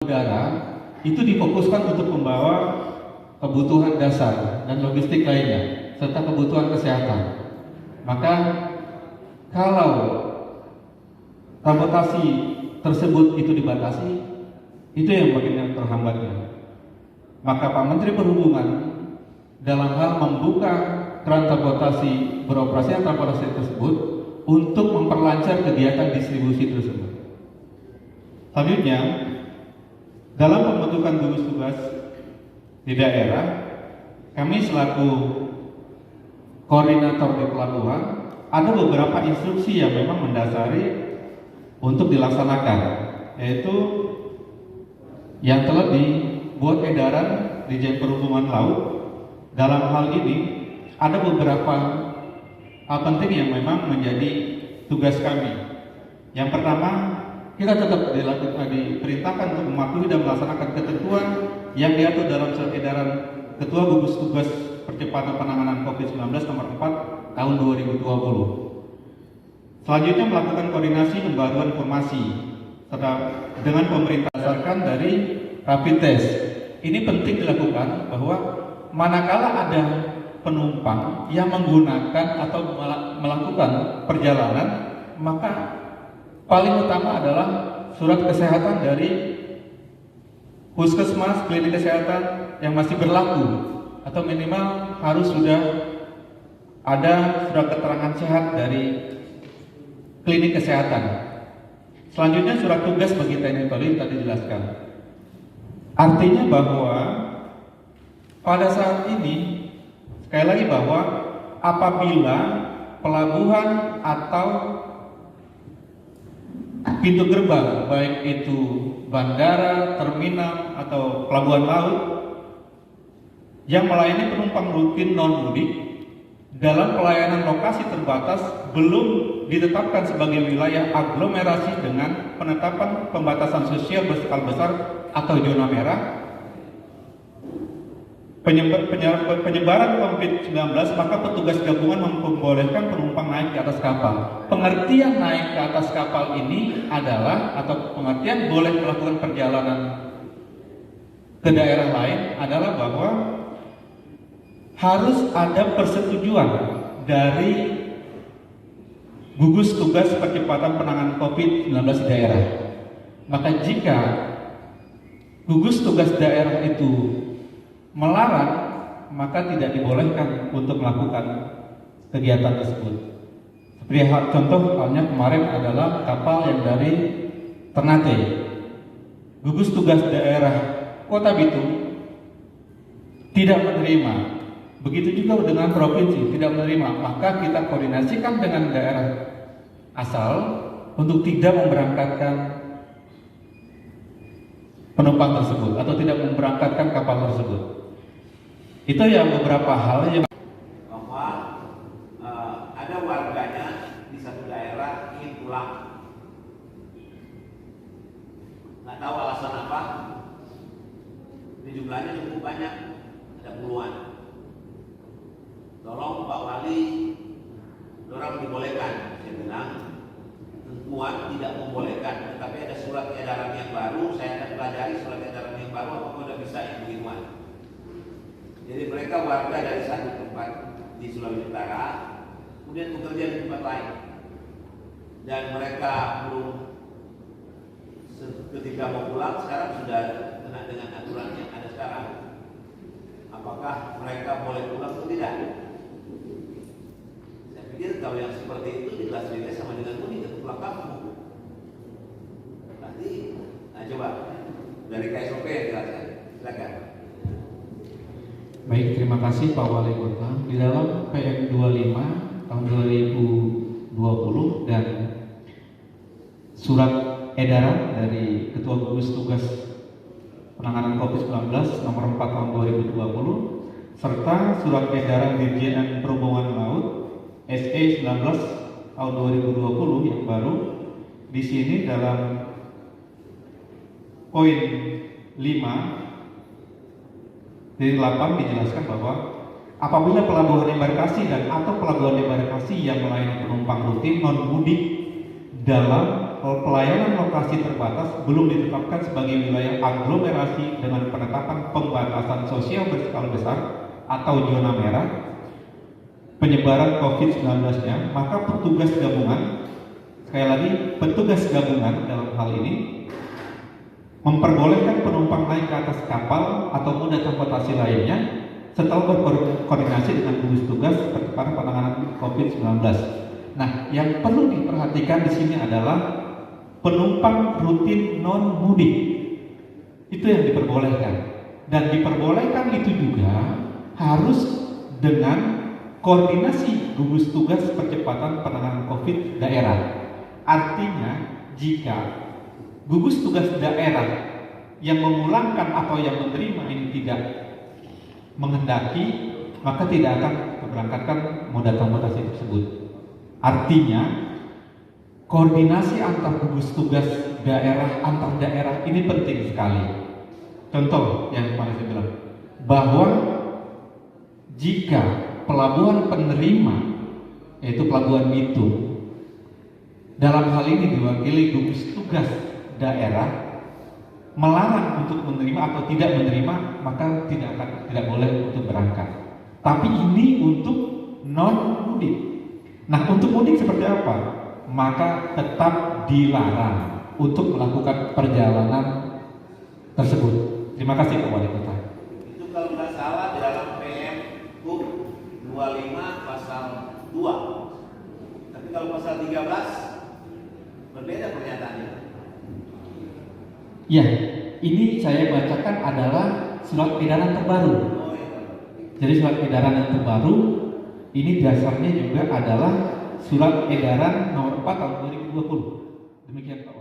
udara itu difokuskan untuk membawa kebutuhan dasar dan logistik lainnya serta kebutuhan kesehatan. Maka kalau transportasi tersebut itu dibatasi, itu yang bagian terhambatnya. Maka Pak Menteri Perhubungan dalam hal membuka transportasi beroperasinya transportasi tersebut untuk memperlancar kegiatan distribusi tersebut. Selanjutnya, dalam pembentukan gugus tugas di daerah, kami selaku koordinator di pelabuhan ada beberapa instruksi yang memang mendasari untuk dilaksanakan, yaitu yang telah dibuat edaran di Dirjen Perhubungan Laut. Dalam hal ini ada beberapa hal penting yang memang menjadi tugas kami. Yang pertama, kita tetap diperintahkan untuk mematuhi dan melaksanakan ketentuan yang diatur dalam surat edaran Ketua Gugus Tugas Percepatan Penanganan COVID-19 nomor 4 tahun 2020. Selanjutnya melakukan koordinasi pembaruan informasi serta dengan pemerintah berdasarkan dari rapid test. Ini penting dilakukan bahwa manakala ada penumpang yang menggunakan atau melakukan perjalanan, maka paling utama adalah surat kesehatan dari puskesmas, klinik kesehatan yang masih berlaku, atau minimal harus sudah ada surat keterangan sehat dari klinik kesehatan. Selanjutnya surat tugas bagi TNI Polri tadi dijelaskan. Artinya bahwa pada saat ini, sekali lagi bahwa apabila pelabuhan atau pintu gerbang, baik itu bandara, terminal, atau pelabuhan laut yang melayani penumpang rutin non-mudik dalam pelayanan lokasi terbatas belum ditetapkan sebagai wilayah aglomerasi dengan penetapan pembatasan sosial berskala besar atau zona merah, penyebaran COVID-19, maka petugas gabungan memperbolehkan penumpang naik ke atas kapal. Pengertian naik ke atas kapal ini adalah, atau pengertian boleh melakukan perjalanan ke daerah lain adalah bahwa harus ada persetujuan dari gugus tugas percepatan penanganan COVID-19 di daerah. Maka jika gugus tugas daerah itu melarang, maka tidak dibolehkan untuk melakukan kegiatan tersebut. Seperti contoh halnya kemarin adalah kapal yang dari Ternate. Gugus tugas daerah Kota Bitung tidak menerima. Begitu juga dengan provinsi tidak menerima, maka kita koordinasikan dengan daerah asal untuk tidak memberangkatkan penumpang tersebut atau tidak memberangkatkan kapal tersebut. Itu yang beberapa hal yang bahwa ada warganya di satu daerah ingin pulang, nggak tahu alasan apa. Ini jumlahnya cukup banyak, ada puluhan. Tolong Pak Wali, orang dibolehkan. Saya bilang tentuan tidak membolehkan, tetapi ada surat edaran yang baru. Saya akan pelajari surat edaran yang baru apakah sudah bisa yang begituan. Jadi mereka warga dari satu tempat di Sulawesi Utara kemudian bekerja di tempat lain, dan mereka belum ketika mau pulang sekarang sudah kena dengan aturan yang ada sekarang. Apakah mereka boleh pulang atau tidak? Saya pikir kalau yang seperti itu diklasifikasi sama dengan mudik atau pulang kampung. Nanti, coba dari KSOP yang jelaskan. Silakan. baik, terima kasih Pak Wali Kota. Di dalam PM 25 tahun 2020 dan surat edaran dari Ketua Gugus Tugas Penanganan COVID-19 nomor 4 tahun 2020 serta surat edaran Dirjen Perhubungan Laut SE 19 tahun 2020 yang baru, di sini dalam poin 5 dari 8 dijelaskan bahwa apabila pelabuhan embarkasi dan atau pelabuhan embarkasi yang melayani penumpang rutin non mudik dalam pelayanan lokasi terbatas belum ditetapkan sebagai wilayah aglomerasi dengan penetapan pembatasan sosial berskala besar atau zona merah penyebaran COVID-19-nya, maka petugas gabungan, sekali lagi petugas gabungan dalam hal ini memperbolehkan penumpang naik ke atas kapal atau moda transportasi lainnya setelah berkoordinasi dengan gugus tugas percepatan penanganan COVID-19. Nah, yang perlu diperhatikan di sini adalah penumpang rutin non mudik. Itu yang diperbolehkan. Dan diperbolehkan itu juga harus dengan koordinasi gugus tugas percepatan penanganan COVID daerah. Artinya, jika gugus tugas daerah yang memulangkan atau yang menerima ini tidak menghendaki, maka tidak akan memberangkatkan moda transportasi tersebut. Artinya, koordinasi antar gugus tugas daerah antar daerah ini penting sekali. Contoh yang kemarin saya bilang, bahwa jika pelabuhan penerima, yaitu pelabuhan Bitung, dalam hal ini diwakili gugus tugas daerah melarang untuk menerima atau tidak menerima, maka tidak boleh untuk berangkat. Tapi ini untuk non mudik. Nah, untuk mudik seperti apa? Maka tetap dilarang untuk melakukan perjalanan tersebut. Terima kasih Pak Wali Kota. Itu kalau nggak salah di dalam PM HUK 25 pasal 2. Tapi kalau pasal 13 berbeda pernyataannya. Ya, ini saya bacakan adalah surat edaran terbaru. Oh, iya. Jadi surat edaran yang terbaru ini dasarnya juga adalah surat edaran nomor 4 tahun 2020. Demikian Pak.